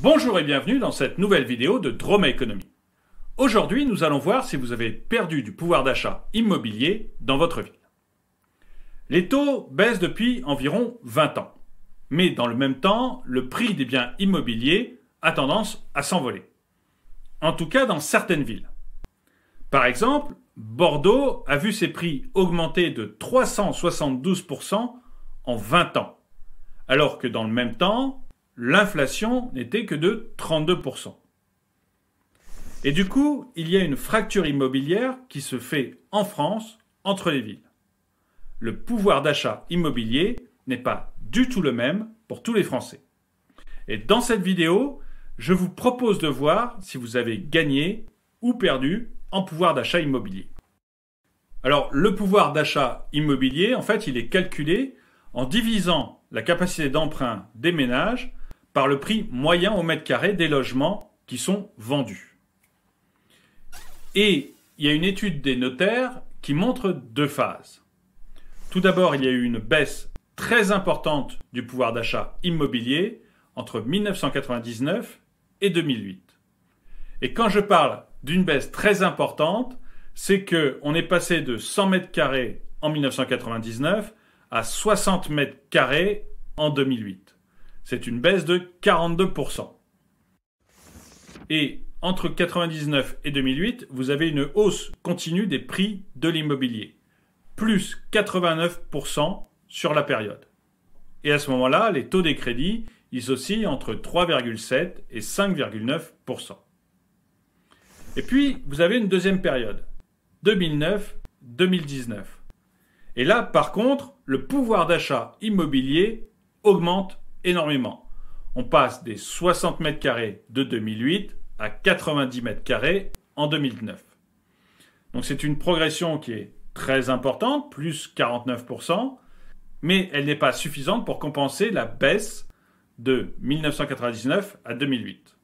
Bonjour et bienvenue dans cette nouvelle vidéo de Drôme Économie. Aujourd'hui, nous allons voir si vous avez perdu du pouvoir d'achat immobilier dans votre ville. Les taux baissent depuis environ 20 ans. Mais dans le même temps, le prix des biens immobiliers a tendance à s'envoler. En tout cas dans certaines villes. Par exemple, Bordeaux a vu ses prix augmenter de 372% en 20 ans. Alors que dans le même temps, l'inflation n'était que de 32%. Et du coup, il y a une fracture immobilière qui se fait en France entre les villes. Le pouvoir d'achat immobilier n'est pas du tout le même pour tous les Français. Et dans cette vidéo, je vous propose de voir si vous avez gagné ou perdu en pouvoir d'achat immobilier. Alors, le pouvoir d'achat immobilier, en fait, il est calculé en divisant la capacité d'emprunt des ménages par le prix moyen au mètre carré des logements qui sont vendus. Et il y a une étude des notaires qui montre deux phases. Tout d'abord, il y a eu une baisse très importante du pouvoir d'achat immobilier entre 1999 et 2008. Et quand je parle d'une baisse très importante, c'est qu'on est passé de 100 mètres carrés en 1999 à 60 mètres carrés en 2008. C'est une baisse de 42%. Et entre 1999 et 2008, vous avez une hausse continue des prix de l'immobilier. Plus 89% sur la période. Et à ce moment-là, les taux des crédits, ils oscillent entre 3,7 et 5,9%. Et puis, vous avez une deuxième période, 2009-2019. Et là, par contre, le pouvoir d'achat immobilier augmente énormément. On passe des 60 mètres carrés de 2008 à 90 mètres carrés en 2009. Donc c'est une progression qui est très importante, plus 49%, mais elle n'est pas suffisante pour compenser la baisse de 1999 à 2008.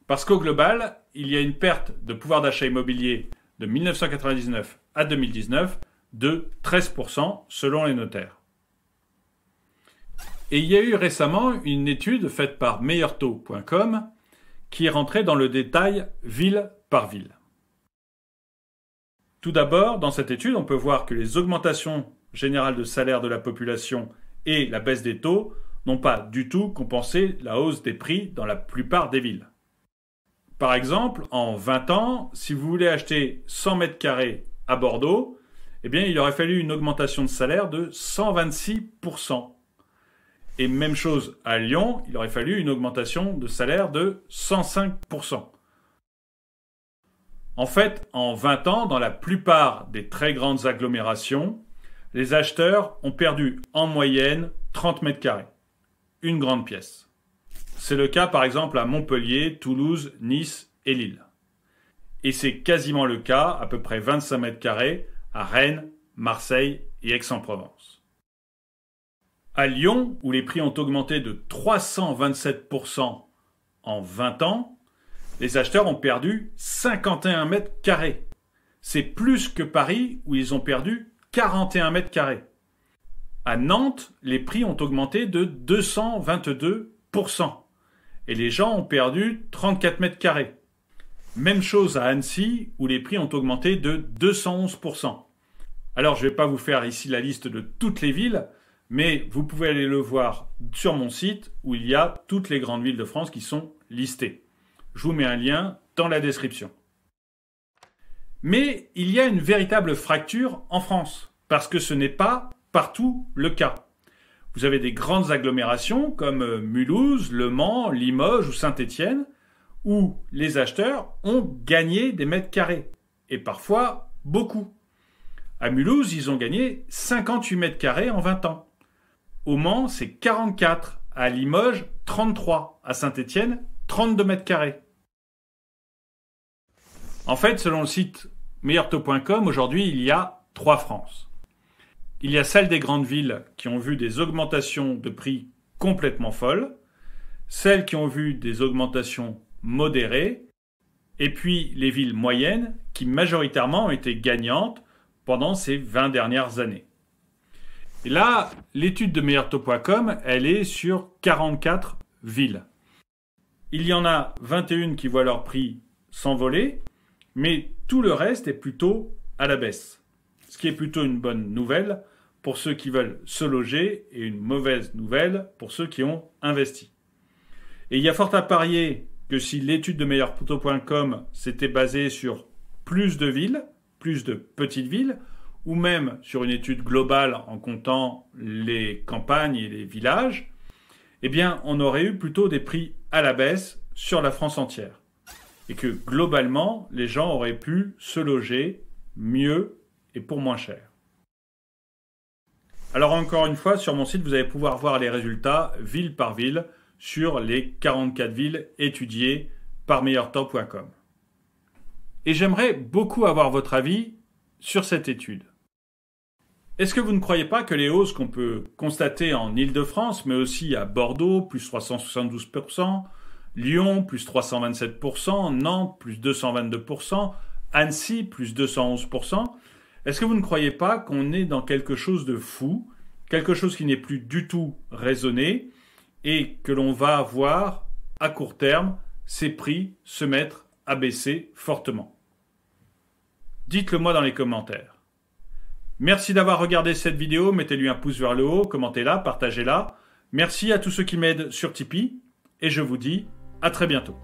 Parce qu'au global, il y a une perte de pouvoir d'achat immobilier de 1999 à 2019 de 13% selon les notaires. Et il y a eu récemment une étude faite par meilleurtaux.com qui est rentrée dans le détail ville par ville. Tout d'abord, dans cette étude, on peut voir que les augmentations générales de salaire de la population et la baisse des taux n'ont pas du tout compensé la hausse des prix dans la plupart des villes. Par exemple, en 20 ans, si vous voulez acheter 100 mètres carrés à Bordeaux, eh bien, il aurait fallu une augmentation de salaire de 126%. Et même chose à Lyon, il aurait fallu une augmentation de salaire de 105%. En fait, en 20 ans, dans la plupart des très grandes agglomérations, les acheteurs ont perdu en moyenne 30 mètres carrés. Une grande pièce. C'est le cas par exemple à Montpellier, Toulouse, Nice et Lille. Et c'est quasiment le cas, à peu près 25 mètres carrés, à Rennes, Marseille et Aix-en-Provence. À Lyon, où les prix ont augmenté de 327% en 20 ans, les acheteurs ont perdu 51 mètres carrés. C'est plus que Paris, où ils ont perdu 41 mètres carrés. À Nantes, les prix ont augmenté de 222%. Et les gens ont perdu 34 mètres carrés. Même chose à Annecy, où les prix ont augmenté de 211%. Alors, je ne vais pas vous faire ici la liste de toutes les villes, mais vous pouvez aller le voir sur mon site, où il y a toutes les grandes villes de France qui sont listées. Je vous mets un lien dans la description. Mais il y a une véritable fracture en France, parce que ce n'est pas partout le cas. Vous avez des grandes agglomérations comme Mulhouse, Le Mans, Limoges ou Saint-Étienne, où les acheteurs ont gagné des mètres carrés, et parfois beaucoup. À Mulhouse, ils ont gagné 58 mètres carrés en 20 ans. Au Mans, c'est 44. À Limoges, 33. À Saint-Étienne, 32 mètres carrés. En fait, selon le site meilleurtaux.com, aujourd'hui, il y a 3 France. Il y a celles des grandes villes qui ont vu des augmentations de prix complètement folles, celles qui ont vu des augmentations modérées, et puis les villes moyennes qui majoritairement ont été gagnantes pendant ces 20 dernières années. Et là, l'étude de meilleurtaux.com, elle est sur 44 villes. il y en a 21 qui voient leur prix s'envoler, mais tout le reste est plutôt à la baisse. Ce qui est plutôt une bonne nouvelle pour ceux qui veulent se loger et une mauvaise nouvelle pour ceux qui ont investi. Et il y a fort à parier que si l'étude de meilleurtaux.com s'était basée sur plus de villes, plus de petites villes, ou même sur une étude globale en comptant les campagnes et les villages, eh bien, on aurait eu plutôt des prix à la baisse sur la France entière. Et que globalement, les gens auraient pu se loger mieux et pour moins cher. Alors encore une fois, sur mon site, vous allez pouvoir voir les résultats ville par ville sur les 44 villes étudiées par meilleurtaux.com. Et j'aimerais beaucoup avoir votre avis sur cette étude. Est-ce que vous ne croyez pas que les hausses qu'on peut constater en Île-de-France, mais aussi à Bordeaux, plus 372%, Lyon, plus 327%, Nantes, plus 222%, Annecy, plus 211%, est-ce que vous ne croyez pas qu'on est dans quelque chose de fou, quelque chose qui n'est plus du tout raisonné, et que l'on va voir, à court terme, ces prix se mettre à baisser fortement? Dites-le moi dans les commentaires. Merci d'avoir regardé cette vidéo, mettez-lui un pouce vers le haut, commentez-la, partagez-la. Merci à tous ceux qui m'aident sur Tipeee, et je vous dis à très bientôt.